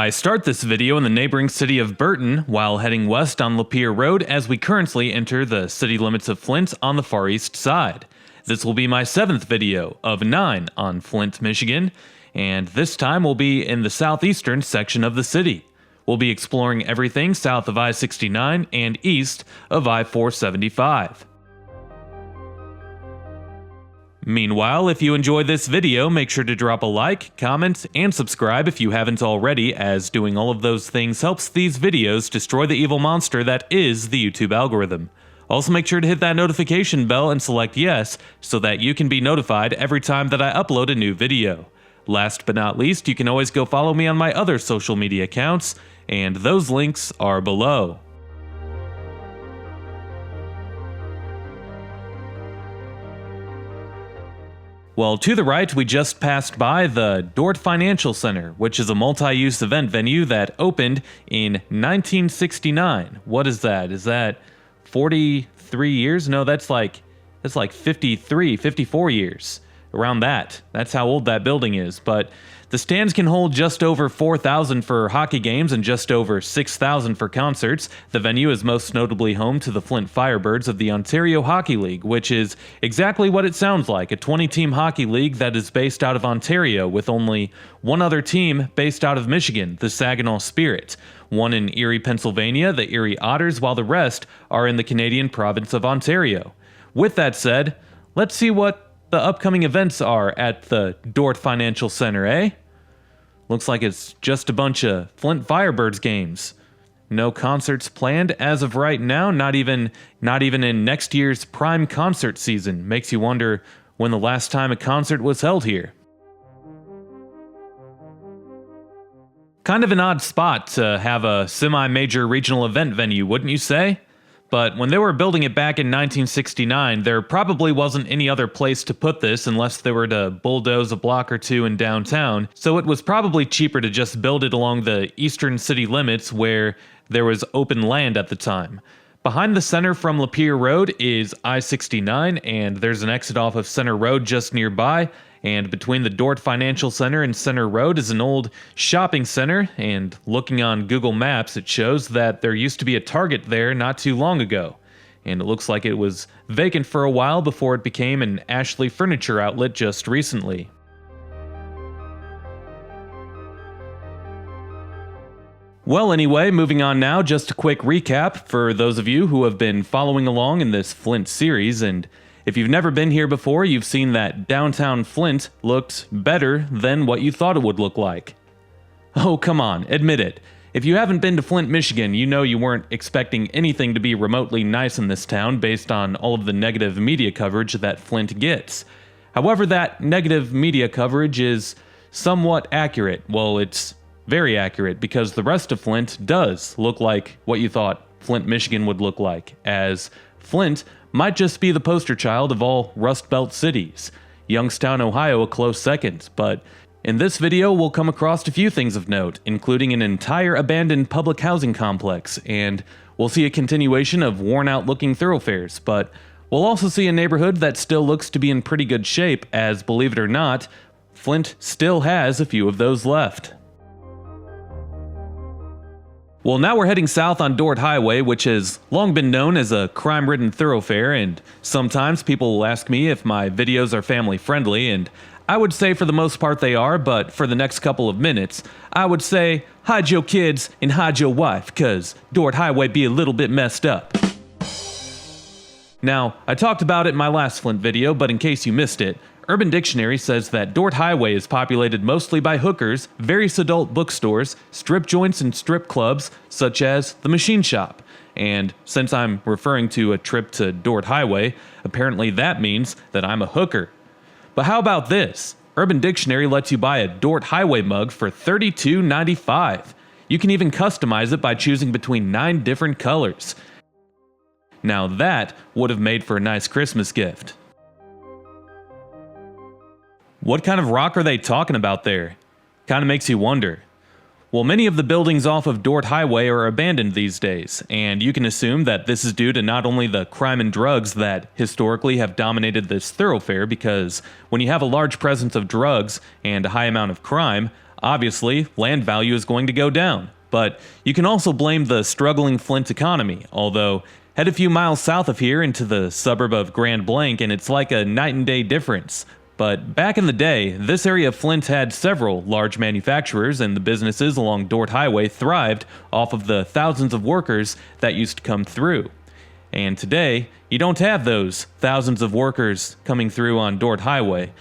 I start this video in the neighboring city of Burton while heading west on Lapeer Road as we currently enter the city limits of Flint on the far east side. This will be my 7th video of 9 on Flint, Michigan, and this time we'll be in the southeastern section of the city. We'll be exploring everything south of I-69 and east of I-475. Meanwhile, if you enjoyed this video, make sure to drop a like, comment, and subscribe if you haven't already, as doing all of those things helps these videos destroy the evil monster that is the YouTube algorithm. Also make sure to hit that notification bell and select yes, so that you can be notified every time that I upload a new video. Last but not least, you can always go follow me on my other social media accounts, and those links are below. Well, to the right, we just passed by the Dort Financial Center, which is a multi-use event venue that opened in 1969. What is that? Is that 43 years? No, that's like 53, 54 years. Around that. That's how old that building is. But the stands can hold just over 4,000 for hockey games and just over 6,000 for concerts. The venue is most notably home to the Flint Firebirds of the Ontario Hockey League, which is exactly what it sounds like, a 20-team hockey league that is based out of Ontario, with only one other team based out of Michigan, the Saginaw Spirit. One in Erie, Pennsylvania, the Erie Otters, while the rest are in the Canadian province of Ontario. With that said, let's see what the upcoming events are at the Dort Financial Center, eh? Looks like it's just a bunch of Flint Firebirds games. No concerts planned as of right now, not even in next year's prime concert season. Makes you wonder when the last time a concert was held here. Kind of an odd spot to have a semi-major regional event venue, wouldn't you say? But when they were building it back in 1969, there probably wasn't any other place to put this unless they were to bulldoze a block or two in downtown, so it was probably cheaper to just build it along the eastern city limits where there was open land at the time. Behind the center from Lapeer Road is I-69, and there's an exit off of Center Road just nearby, and between the Dort Financial Center and Center Road is an old shopping center, and looking on Google Maps it shows that there used to be a Target there not too long ago, and it looks like it was vacant for a while before it became an Ashley furniture outlet just recently. Well, anyway, moving on now, just a quick recap for those of you who have been following along in this Flint series, and if you've never been here before, you've seen that downtown Flint looked better than what you thought it would look like. Oh, come on, admit it. If you haven't been to Flint, Michigan, you know you weren't expecting anything to be remotely nice in this town based on all of the negative media coverage that Flint gets. However, that negative media coverage is somewhat accurate. Well, it's very accurate because the rest of Flint does look like what you thought Flint, Michigan would look like, as Flint might just be the poster child of all Rust Belt cities. Youngstown, Ohio a close second, but in this video we'll come across a few things of note, including an entire abandoned public housing complex, and we'll see a continuation of worn-out looking thoroughfares, but we'll also see a neighborhood that still looks to be in pretty good shape, as believe it or not, Flint still has a few of those left. Well, now we're heading south on Dort Highway, which has long been known as a crime-ridden thoroughfare, and sometimes people will ask me if my videos are family-friendly, and I would say for the most part they are, but for the next couple of minutes, I would say hide your kids and hide your wife, cause Dort Highway be a little bit messed up. Now, I talked about it in my last Flint video, but in case you missed it, Urban Dictionary says that Dort Highway is populated mostly by hookers, various adult bookstores, strip joints, and strip clubs, such as the Machine Shop. And since I'm referring to a trip to Dort Highway, apparently that means that I'm a hooker. But how about this? Urban Dictionary lets you buy a Dort Highway mug for $32.95. You can even customize it by choosing between 9 different colors. Now that would have made for a nice Christmas gift. What kind of rock are they talking about there? Kinda makes you wonder. Well, many of the buildings off of Dort Highway are abandoned these days, and you can assume that this is due to not only the crime and drugs that historically have dominated this thoroughfare, because when you have a large presence of drugs and a high amount of crime, Obviously, land value is going to go down. But you can also blame the struggling Flint economy, although head a few miles south of here into the suburb of Grand Blanc and it's like a night and day difference. But back in the day, this area of Flint had several large manufacturers, and the businesses along Dort Highway thrived off of the thousands of workers that used to come through. And today, you don't have those thousands of workers coming through on Dort Highway.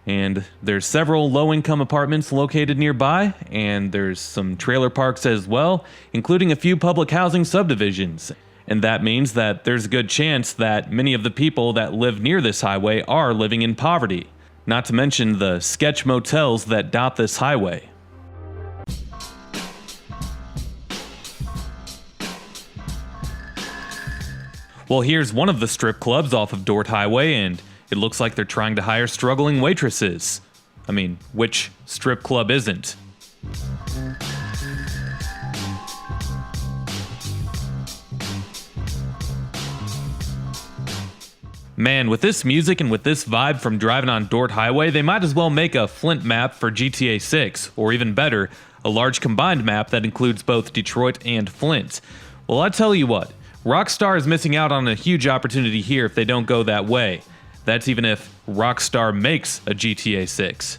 And there's several low-income apartments located nearby, and there's some trailer parks as well, including a few public housing subdivisions. And that means that there's a good chance that many of the people that live near this highway are living in poverty. Not to mention the sketch motels that dot this highway. Well, here's one of the strip clubs off of Dort Highway, and it looks like they're trying to hire struggling waitresses. I mean, which strip club isn't? Man, with this music and with this vibe from driving on Dort Highway, they might as well make a Flint map for GTA 6, or even better, a large combined map that includes both Detroit and Flint. Well, I tell you what, Rockstar is missing out on a huge opportunity here if they don't go that way. That's even if Rockstar makes a GTA 6.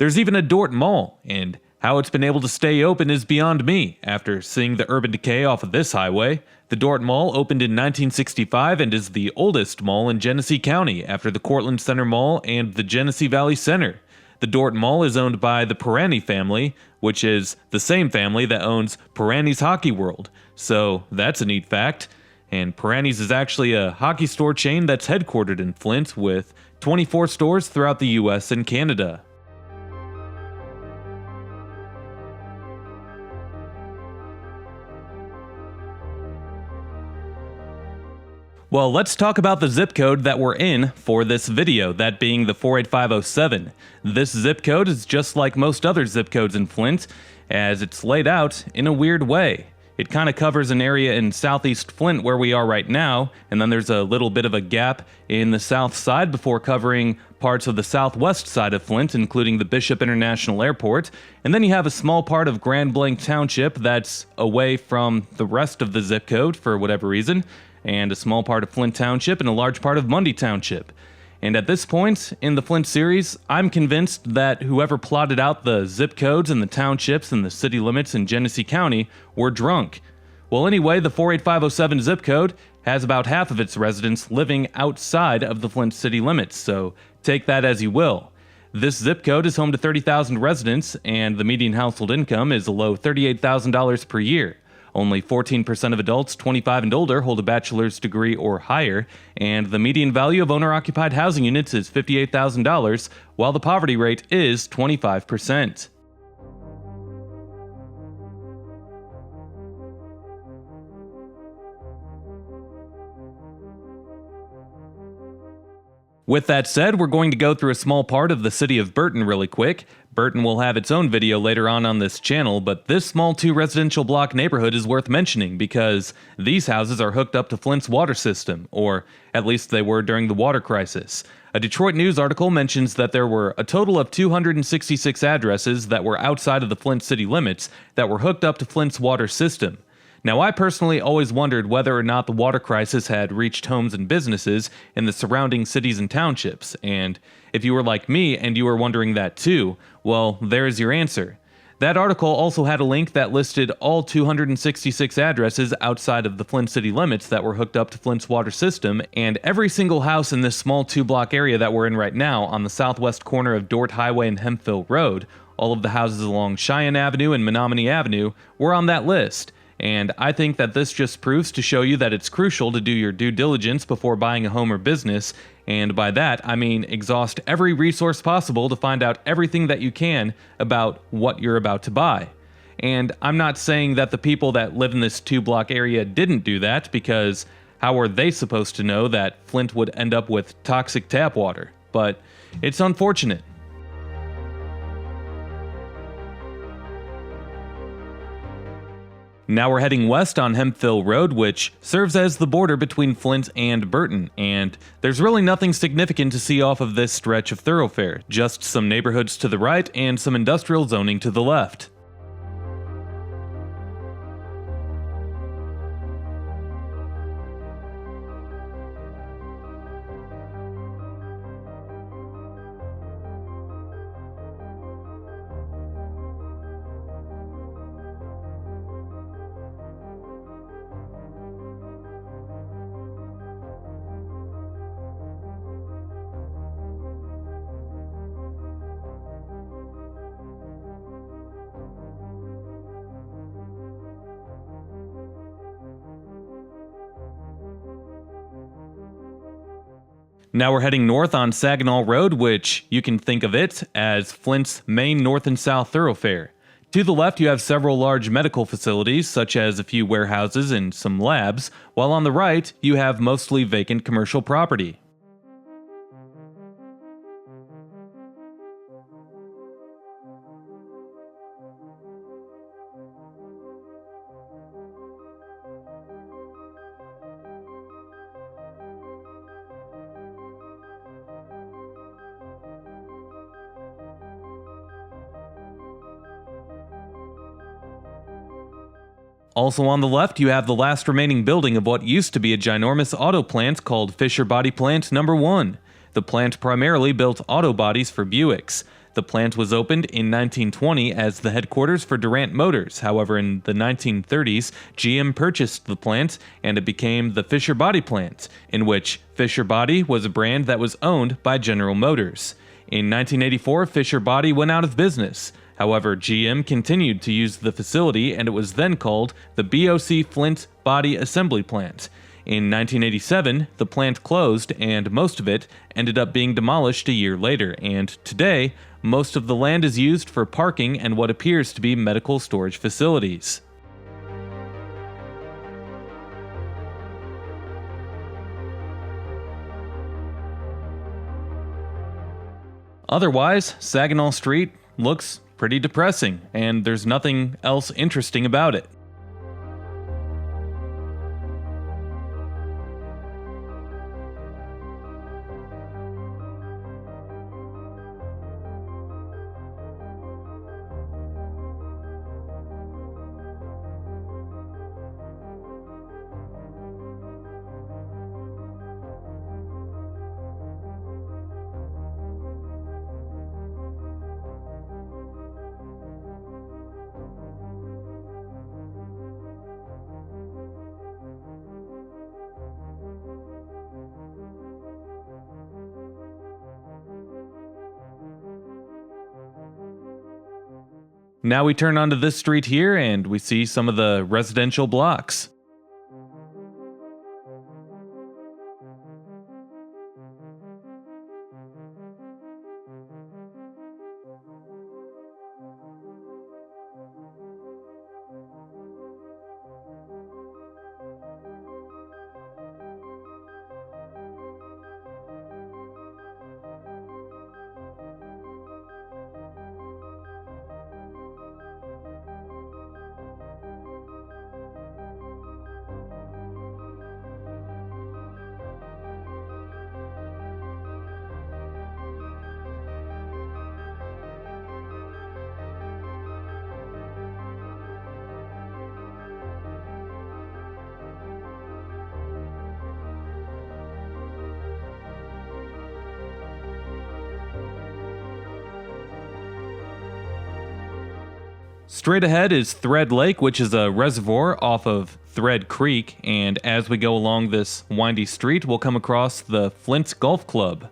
There's even a Dort Mall, and how it's been able to stay open is beyond me after seeing the urban decay off of this highway. The Dort Mall opened in 1965 and is the oldest mall in Genesee County after the Cortland Center Mall and the Genesee Valley Center. The Dort Mall is owned by the Pirani family, which is the same family that owns Pirani's Hockey World. So that's a neat fact. And Pirani's is actually a hockey store chain that's headquartered in Flint with 24 stores throughout the US and Canada. Well, let's talk about the zip code that we're in for this video, that being the 48507. This zip code is just like most other zip codes in Flint, as it's laid out in a weird way. It kind of covers an area in southeast Flint where we are right now, and then there's a little bit of a gap in the south side before covering parts of the southwest side of Flint, including the Bishop International Airport. And then you have a small part of Grand Blanc Township that's away from the rest of the zip code for whatever reason, and a small part of Flint Township and a large part of Mundy Township. And at this point in the Flint series, I'm convinced that whoever plotted out the zip codes and the townships and the city limits in Genesee County were drunk. Well, anyway, the 48507 zip code has about half of its residents living outside of the Flint city limits, so take that as you will. This zip code is home to 30,000 residents, and the median household income is a low $38,000 per year. Only 14% of adults 25 and older hold a bachelor's degree or higher, and the median value of owner-occupied housing units is $58,000, while the poverty rate is 25%. With that said, we're going to go through a small part of the city of Burton really quick. Burton will have its own video later on this channel, but this small two-residential block neighborhood is worth mentioning because these houses are hooked up to Flint's water system, or at least they were during the water crisis. A Detroit News article mentions that there were a total of 266 addresses that were outside of the Flint city limits that were hooked up to Flint's water system. Now, I personally always wondered whether or not the water crisis had reached homes and businesses in the surrounding cities and townships, and if you were like me and you were wondering that too, well, there's your answer. That article also had a link that listed all 266 addresses outside of the Flint city limits that were hooked up to Flint's water system, and every single house in this small two-block area that we're in right now on the southwest corner of Dort Highway and Hemphill Road, all of the houses along Cheyenne Avenue and Menominee Avenue, were on that list. And I think that this just proves to show you that it's crucial to do your due diligence before buying a home or business, and by that I mean exhaust every resource possible to find out everything that you can about what you're about to buy. And I'm not saying that the people that live in this two-block area didn't do that, because how were they supposed to know that Flint would end up with toxic tap water? But it's unfortunate. Now we're heading west on Hemphill Road, which serves as the border between Flint and Burton, and there's really nothing significant to see off of this stretch of thoroughfare, just some neighborhoods to the right and some industrial zoning to the left. Now we're heading north on Saginaw Road, which you can think of it as Flint's main north and south thoroughfare. To the left you have several large medical facilities, such as a few warehouses and some labs, while on the right you have mostly vacant commercial property. Also on the left, you have the last remaining building of what used to be a ginormous auto plant called Fisher Body Plant No. 1. The plant primarily built auto bodies for Buicks. The plant was opened in 1920 as the headquarters for Durant Motors. However, in the 1930s, GM purchased the plant and it became the Fisher Body Plant, in which Fisher Body was a brand that was owned by General Motors. In 1984, Fisher Body went out of business. However, GM continued to use the facility and it was then called the BOC Flint Body Assembly Plant. In 1987, the plant closed and most of it ended up being demolished a year later, and today, most of the land is used for parking and what appears to be medical storage facilities. Otherwise, Saginaw Street looks pretty depressing, and there's nothing else interesting about it. Now we turn onto this street here and we see some of the residential blocks. Straight ahead is Thread Lake, which is a reservoir off of Thread Creek, and as we go along this windy street, we'll come across the Flint Golf Club.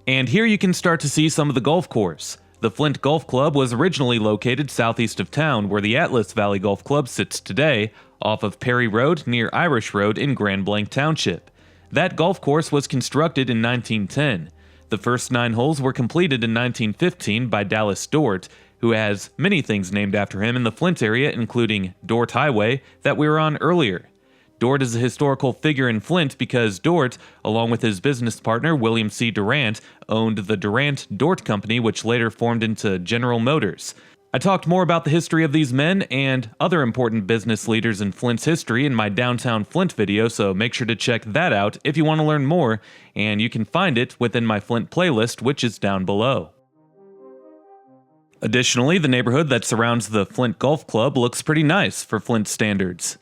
And here you can start to see some of the golf course. The Flint Golf Club was originally located southeast of town, where the Atlas Valley Golf Club sits today, off of Perry Road near Irish Road in Grand Blanc Township. That golf course was constructed in 1910. The first 9 holes were completed in 1915 by Dallas Dort, who has many things named after him in the Flint area, including Dort Highway that we were on earlier. Dort is a historical figure in Flint because Dort, along with his business partner William C. Durant, owned the Durant-Dort Company, which later formed into General Motors. I talked more about the history of these men and other important business leaders in Flint's history in my Downtown Flint video, so make sure to check that out if you want to learn more, and you can find it within my Flint playlist, which is down below. Additionally, the neighborhood that surrounds the Flint Golf Club looks pretty nice for Flint standards.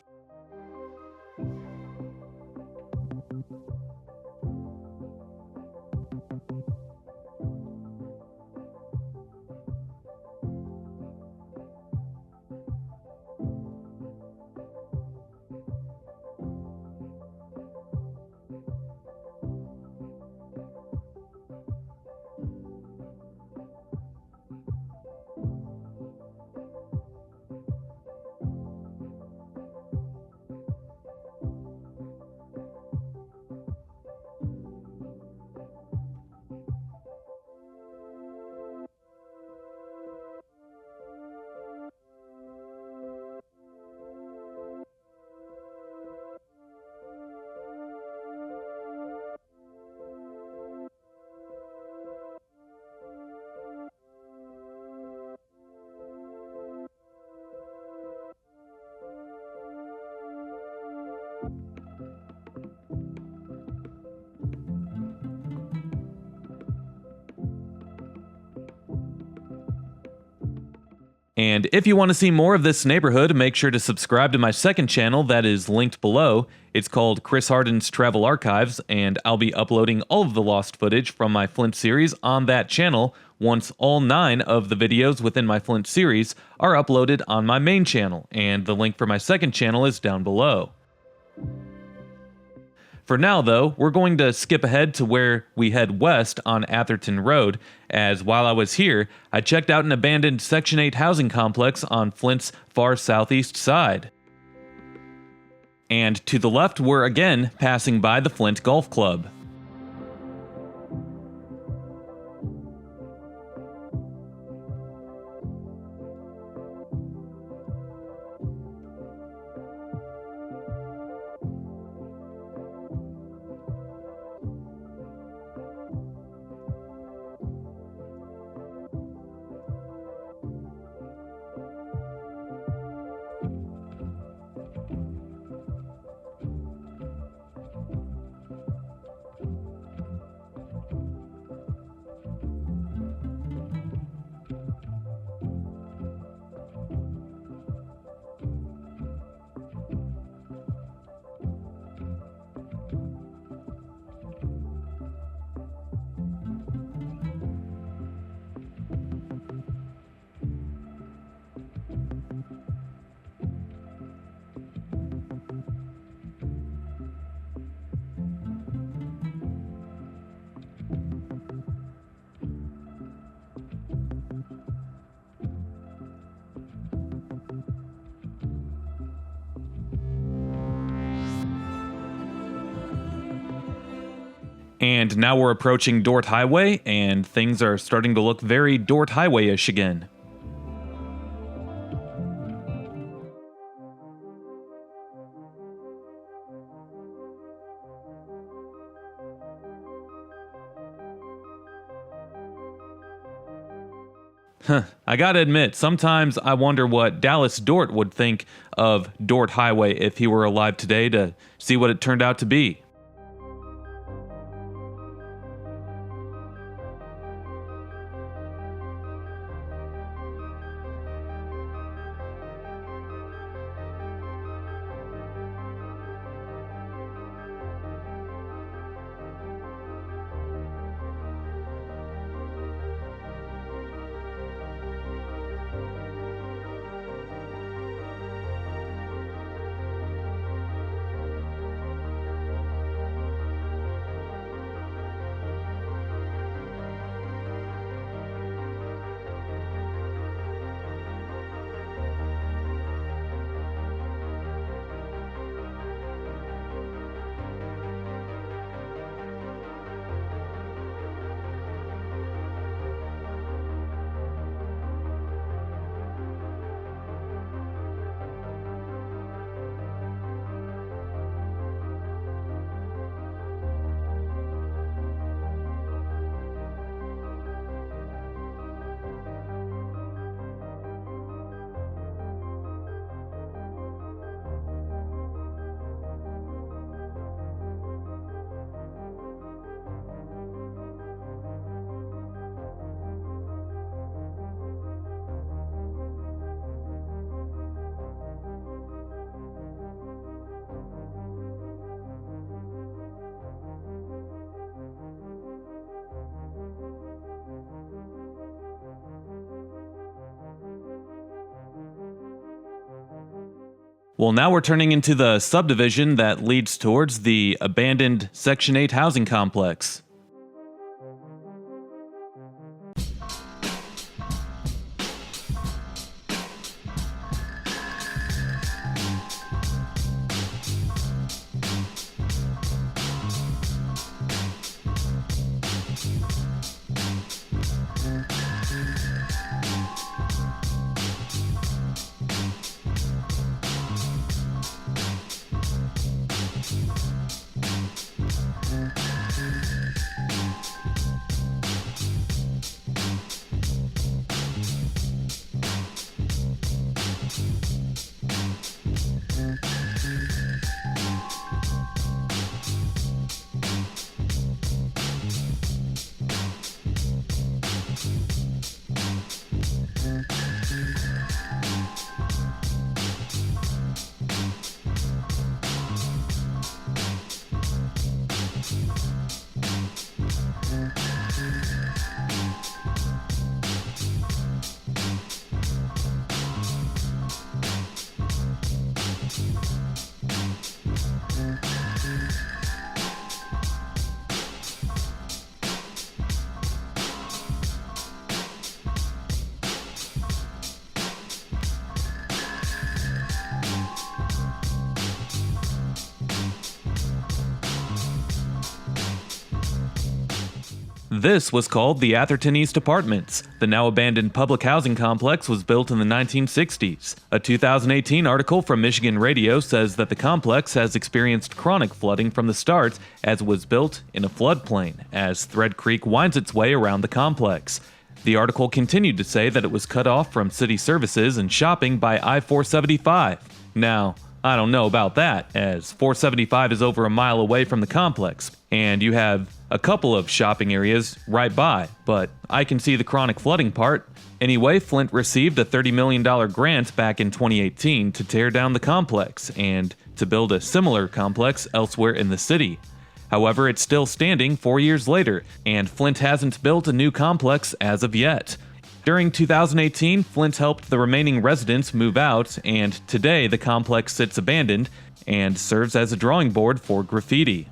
And if you want to see more of this neighborhood, make sure to subscribe to my second channel that is linked below. It's called Chris Harden's Travel Archives, and I'll be uploading all of the lost footage from my Flint series on that channel once all 9 of the videos within my Flint series are uploaded on my main channel, and the link for my second channel is down below. For now, though, we're going to skip ahead to where we head west on Atherton Road, as while I was here, I checked out an abandoned Section 8 housing complex on Flint's far southeast side. And to the left, we're again passing by the Flint Golf Club. And now we're approaching Dort Highway, and things are starting to look very Dort Highway-ish again. I gotta admit, sometimes I wonder what Dallas Dort would think of Dort Highway if he were alive today, to see what it turned out to be. Well, now we're turning into the subdivision that leads towards the abandoned Section 8 housing complex. This was called the Atherton East Apartments. The now abandoned public housing complex was built in the 1960s. A 2018 article from Michigan Radio says that the complex has experienced chronic flooding from the start, as it was built in a floodplain, as Thread Creek winds its way around the complex. The article continued to say that it was cut off from city services and shopping by I-475. Now, I don't know about that, as 475 is over a mile away from the complex, and you have a couple of shopping areas right by, but I can see the chronic flooding part. Anyway, Flint received a $30 million grant back in 2018 to tear down the complex and to build a similar complex elsewhere in the city. However, it's still standing 4 years later, and Flint hasn't built a new complex as of yet. During 2018, Flint helped the remaining residents move out, and today the complex sits abandoned and serves as a drawing board for graffiti.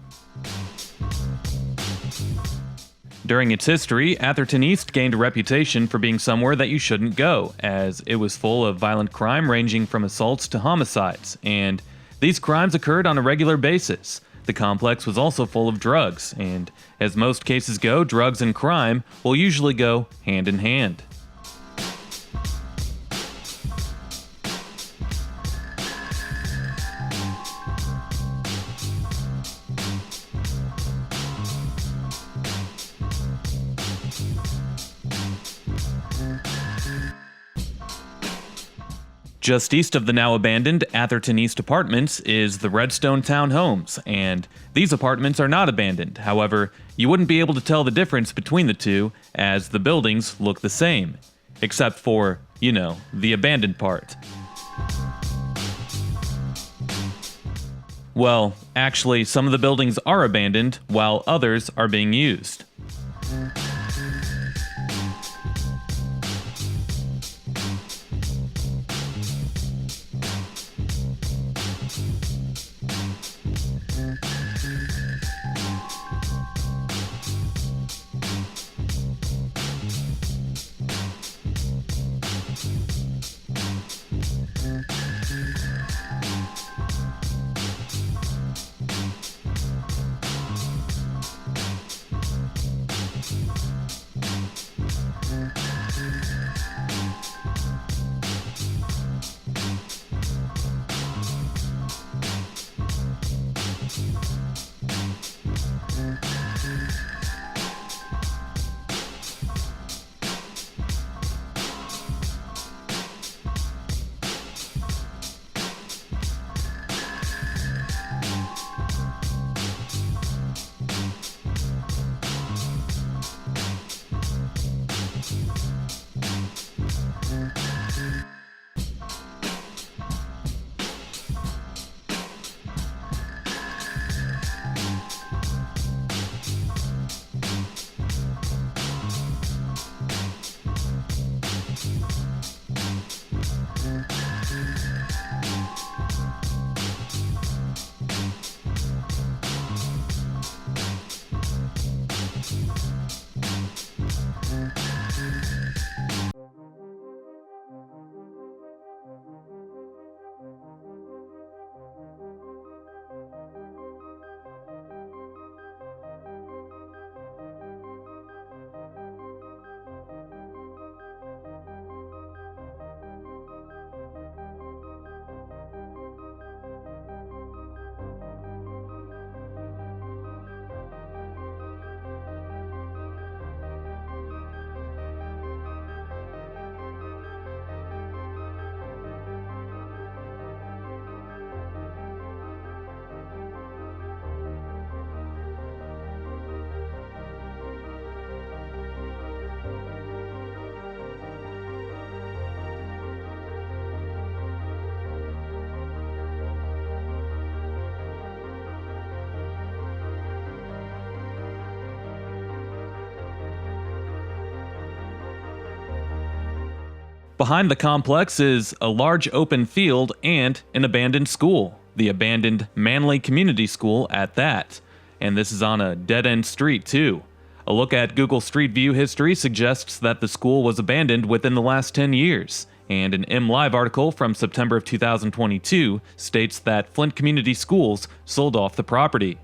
During its history, Atherton East gained a reputation for being somewhere that you shouldn't go, as it was full of violent crime ranging from assaults to homicides, and these crimes occurred on a regular basis. The complex was also full of drugs, and as most cases go, drugs and crime will usually go hand in hand. Just east of the now abandoned Atherton East Apartments is the Redstone Townhomes, and these apartments are not abandoned. However, you wouldn't be able to tell the difference between the two, as the buildings look the same. Except for, the abandoned part. Well, actually, some of the buildings are abandoned, while others are being used. Behind the complex is a large open field and an abandoned school, the abandoned Manley Community School at that. And this is on a dead-end street too. A look at Google Street View history suggests that the school was abandoned within the last 10 years, and an MLive article from September of 2022 states that Flint Community Schools sold off the property.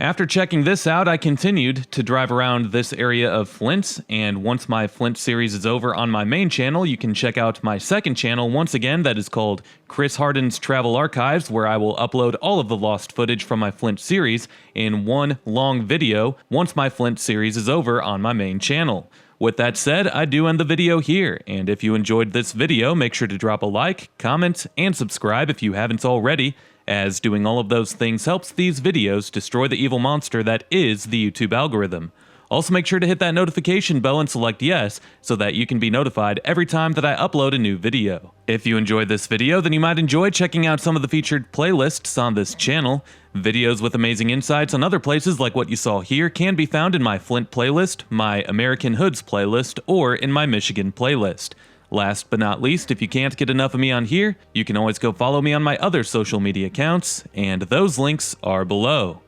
After checking this out, I continued to drive around this area of Flint, and once my Flint series is over on my main channel, you can check out my second channel once again that is called Chris Harden's Travel Archives, where I will upload all of the lost footage from my Flint series in one long video once my Flint series is over on my main channel. With that said, I do end the video here, and if you enjoyed this video, make sure to drop a like, comment, and subscribe if you haven't already, as doing all of those things helps these videos destroy the evil monster that is the YouTube algorithm. Also, make sure to hit that notification bell and select yes so that you can be notified every time that I upload a new video. If you enjoyed this video, then you might enjoy checking out some of the featured playlists on this channel. Videos with amazing insights on other places like what you saw here can be found in my Flint playlist, my American Hoods playlist, or in my Michigan playlist. Last but not least, if you can't get enough of me on here, you can always go follow me on my other social media accounts, and those links are below.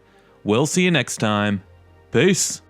We'll see you next time. Peace.